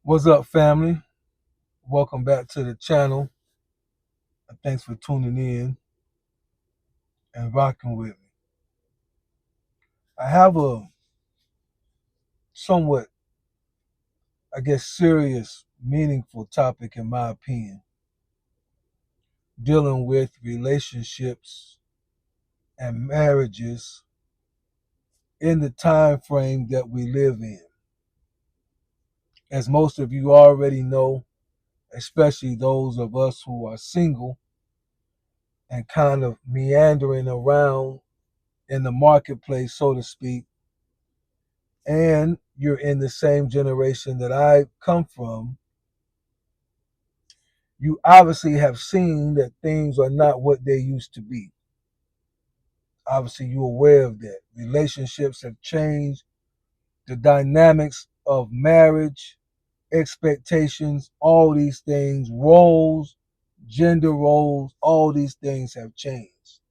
What's up, family? Welcome back to the channel. And thanks for tuning in and rocking with me. I have a somewhat, serious, meaningful topic, in my opinion, dealing with relationships and marriages in the time frame that we live in. As most of you already know, especially those of us who are single and kind of meandering around in the marketplace, so to speak, and you're in the same generation that I come from, you obviously have seen that things are not what they used to be. Obviously, you're aware of that. Relationships have changed, the dynamics of marriage, expectations, all these things, roles, gender roles, all these things have changed.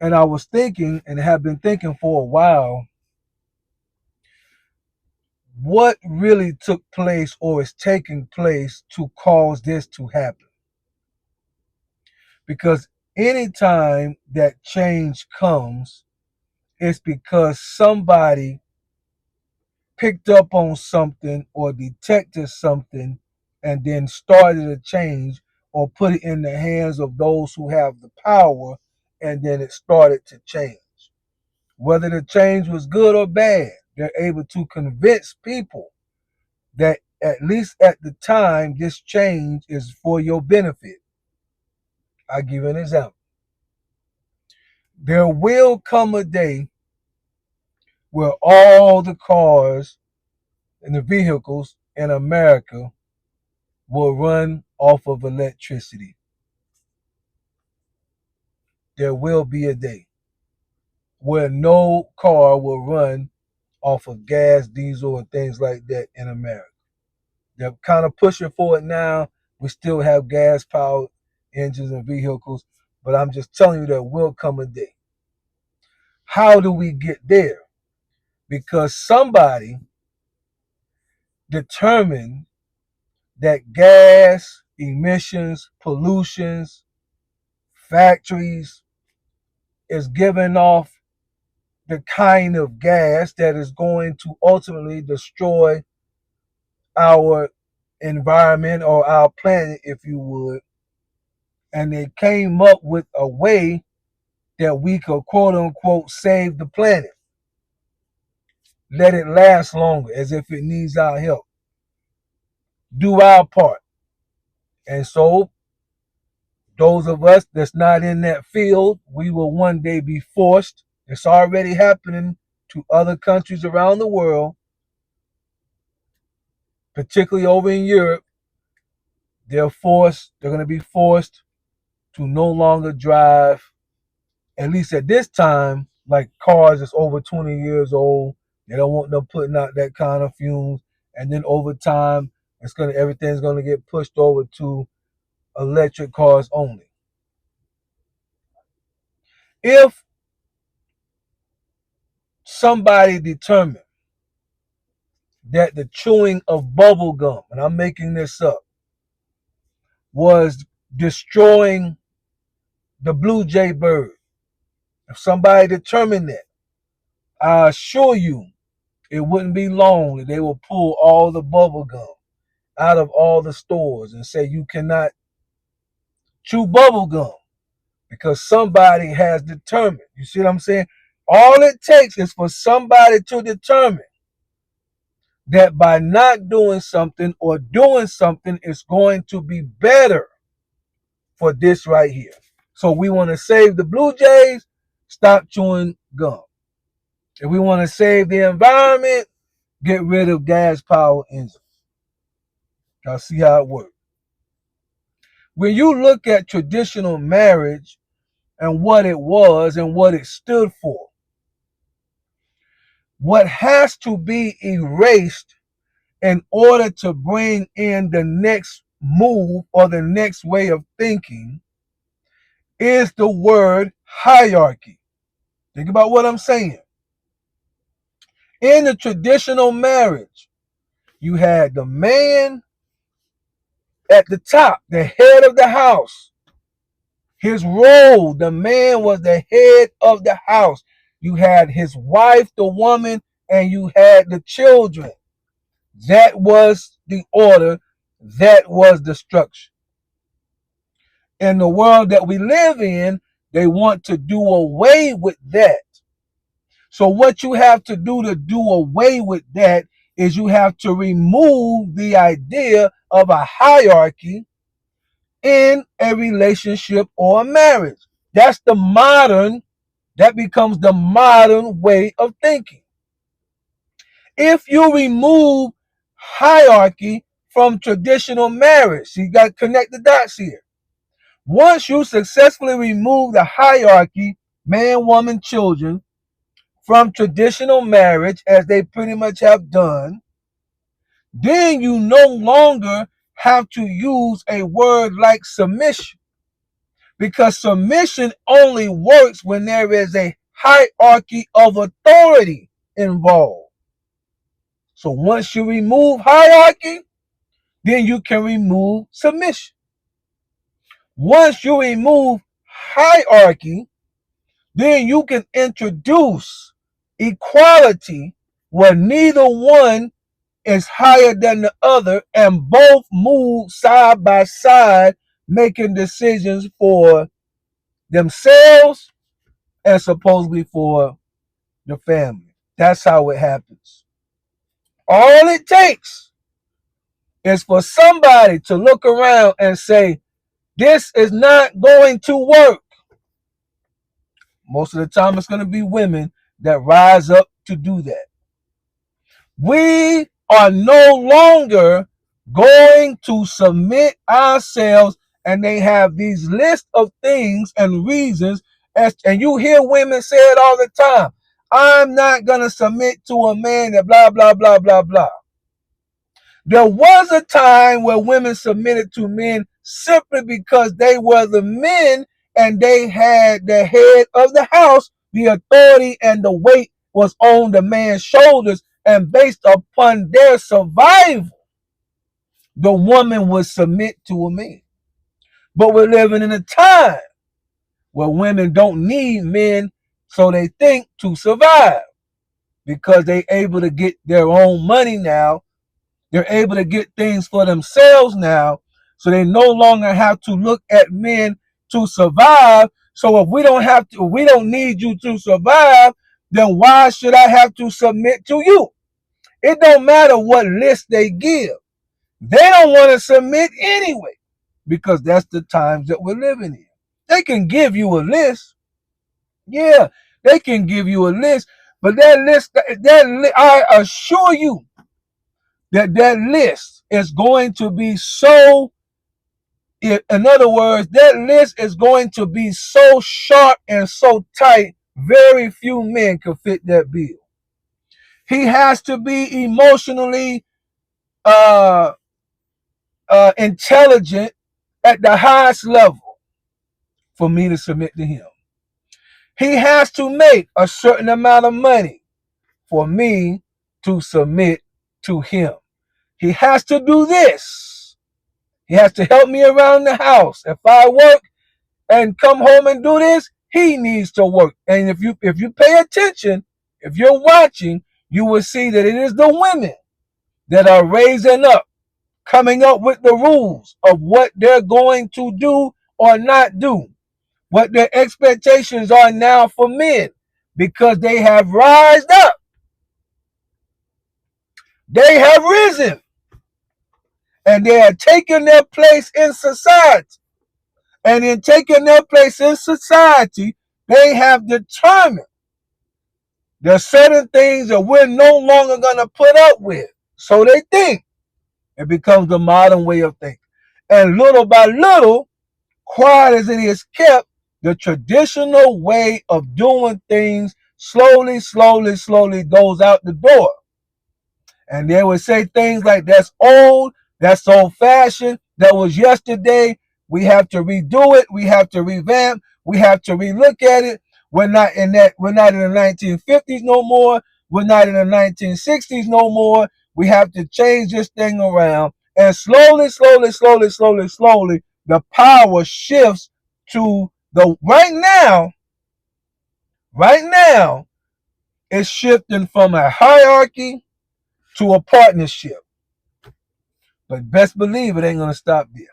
And I was thinking, and have been thinking for a while, what really took place or is taking place to cause this to happen. Because anytime that change comes, it's because somebody picked up on something or detected something and then started a change or put it in the hands of those who have the power, and then it started to change. Whether the change was good or bad, they're able to convince people that at least at the time, this change is for your benefit. I'll give you an example. There will come a day where all the cars and the vehicles in America will run off of electricity. There will be a day where no car will run off of gas, diesel, and things like that in America. They're kind of pushing for it now. We still have gas powered engines and vehicles, but I'm just telling you there will come a day. How do we get there? Because somebody determined that gas, emissions, pollutions, factories is giving off the kind of gas that is going to ultimately destroy our environment or our planet, if you would. And they came up with a way that we could, quote unquote, save the planet, let it last longer, as if it needs our help, do our part. And so those of us that's not in that field, we will one day be forced. It's already happening to other countries around the world, particularly over in Europe. They're going to be forced to no longer drive, at least at this time, like cars that's over 20 years old. They don't want them putting out that kind of fumes. And then over time, everything's gonna get pushed over to electric cars only. If somebody determined that the chewing of bubble gum, and I'm making this up, was destroying the blue jay bird, if somebody determined that, I assure you it wouldn't be long that they will pull all the bubble gum out of all the stores and say you cannot chew bubble gum because somebody has determined. You see what I'm saying? All it takes is for somebody to determine that by not doing something or doing something is going to be better for this right here. So we want to save the Blue Jays, stop chewing gum. If we want to save the environment, get rid of gas power engines. Y'all see how it works. When you look at traditional marriage and what it was and what it stood for, what has to be erased in order to bring in the next move or the next way of thinking is the word hierarchy. Think about what I'm saying. In the traditional marriage, You had the man at the top, the head of the house. His role, the man was the head of the house. You had his wife, the woman, and you had the children. That was the order. That was the structure. In the world that we live in, they want to do away with that. So what you have to do away with that is you have to remove the idea of a hierarchy in a relationship or a marriage. That becomes the modern way of thinking. If you remove hierarchy from traditional marriage, so you got to connect the dots here. Once you successfully remove the hierarchy, man, woman, children, from traditional marriage, as they pretty much have done, then you no longer have to use a word like submission, because submission only works when there is a hierarchy of authority involved. So once you remove hierarchy, then you can remove submission. Once you remove hierarchy, then you can introduce equality where neither one is higher than the other and both move side by side, making decisions for themselves and supposedly for the family. That's how it happens. All it takes is for somebody to look around and say, this is not going to work. Most of the time, it's going to be women that rise up to do that. We are no longer going to submit ourselves, and they have these lists of things and reasons. And you hear women say it all the time. I'm not going to submit to a man that blah, blah, blah, blah, blah. There was a time where women submitted to men simply because they were the men and they had the head of the house. The authority and the weight was on the man's shoulders, and based upon their survival, the woman would submit to a man. But we're living in a time where women don't need men, so they think, to survive, because they're able to get their own money now. They're able to get things for themselves now, so they no longer have to look at men to survive. So if we don't need you to survive, then why should I have to submit to you? It don't matter what list they give. They don't want to submit anyway, because that's the times that we're living in. They can give you a list. Yeah, they can give you a list, but I assure you, that list is going to be so, in other words, that list is going to be so sharp and so tight, very few men can fit that bill. He has to be emotionally intelligent at the highest level for me to submit to him. He has to make a certain amount of money for me to submit to him. He has to do this. He has to help me around the house. If I work and come home and do this, he needs to work. And if you pay attention, if you're watching, you will see that it is the women that are raising up, coming up with the rules of what they're going to do or not do, what their expectations are now for men, because they have rised up. They have risen, and they are taking their place in society. And in taking their place in society, they have determined there's certain things that we're no longer going to put up with. So they think. It becomes the modern way of thinking. And little by little, quiet as it is kept, the traditional way of doing things slowly goes out the door. And they would say things like, that's old, that's old fashioned, that was yesterday. We have to redo it. We have to revamp. We have to relook at it. We're not in the 1950s no more. We're not in the 1960s no more. We have to change this thing around. And slowly, the power shifts to the right now, it's shifting from a hierarchy to a partnership. But best believe it ain't gonna stop there.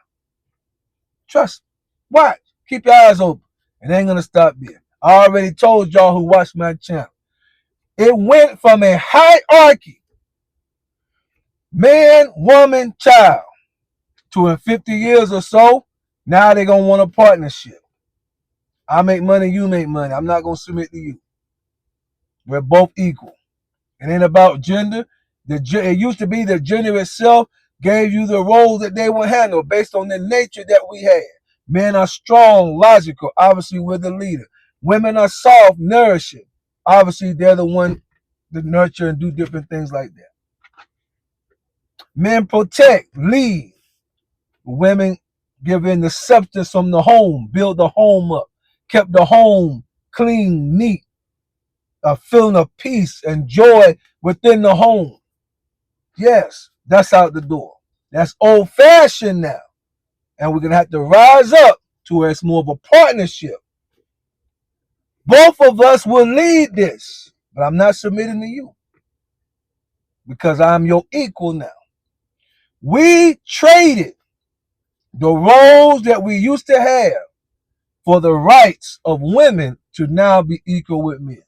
Trust me. Watch. Keep your eyes open. It ain't gonna stop there. I already told y'all who watch my channel. It went from a hierarchy, man, woman, child, to in 50 years or so, now they're gonna want a partnership. I make money, you make money. I'm not gonna submit to you. We're both equal. It ain't about gender. It used to be the gender itself gave you the roles that they would handle based on the nature that we had. Men are strong, logical. Obviously, we're the leader. Women are soft, nourishing. Obviously, they're the one to nurture and do different things like that. Men protect, lead. Women give in the substance from the home, build the home up, kept the home clean, neat, a feeling of peace and joy within the home. Yes, that's out the door. That's old fashioned now. And we're going to have to rise up to where it's more of a partnership. Both of us will lead this, but I'm not submitting to you because I'm your equal now. We traded the roles that we used to have for the rights of women to now be equal with men.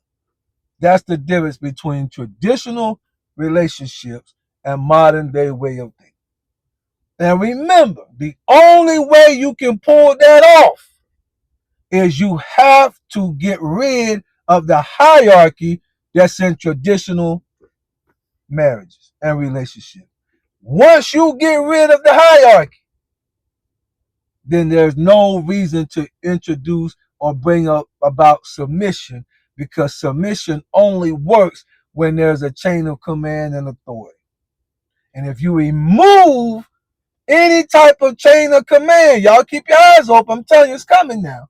That's the difference between traditional relationships and modern day way of thinking. And remember, the only way you can pull that off is you have to get rid of the hierarchy that's in traditional marriages and relationships. Once you get rid of the hierarchy, then there's no reason to introduce or bring up about submission, because submission only works when there's a chain of command and authority. And if you remove any type of chain of command, y'all keep your eyes open. I'm telling you, it's coming now.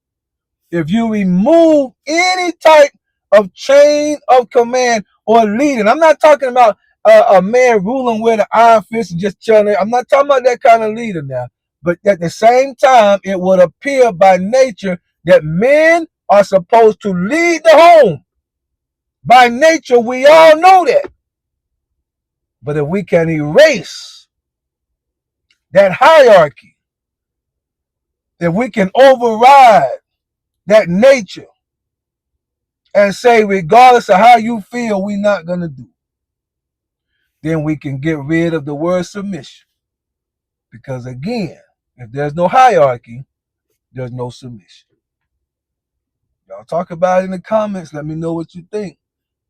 If you remove any type of chain of command or leading, I'm not talking about a man ruling with an iron fist and just telling. I'm not talking about that kind of leader now. But at the same time, it would appear by nature that men are supposed to lead the home. By nature, we all know that. But if we can erase that hierarchy, if we can override that nature and say, regardless of how you feel, we're not going to do, then we can get rid of the word submission. Because again, if there's no hierarchy, there's no submission. Y'all talk about it in the comments. Let me know what you think.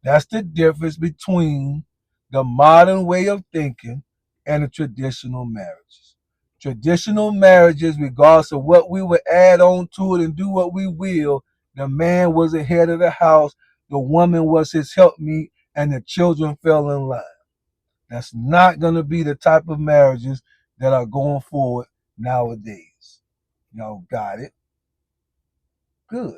That's the difference between the modern way of thinking and the traditional marriages. Traditional marriages, regardless of what we would add on to it and do what we will, the man was the head of the house, the woman was his helpmeet, and the children fell in line. That's not going to be the type of marriages that are going forward nowadays. Y'all got it? Good.